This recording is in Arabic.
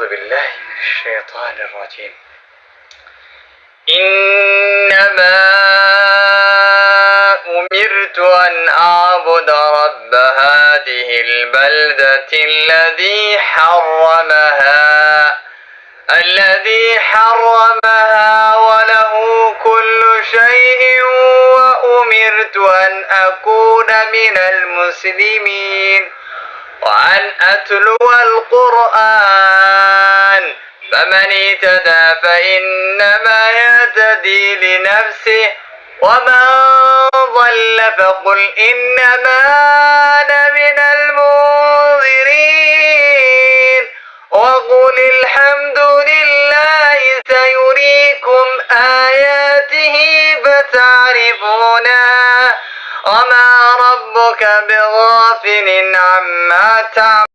أعوذ بالله من الشيطان الرجيم. إنما أمرت أن أعبد رب هذه البلدة الذي حرمها وله كل شيء، وأمرت أن أكون من المسلمين وأن أتلو القرآن، فمن اهتدى فإنما يهتدي لنفسه، ومن ضل فقل إنما أنا من المنذرين، وقل الحمد لله سيريكم آياته فتعرفونها، وما ربك بغافل عما تعملون.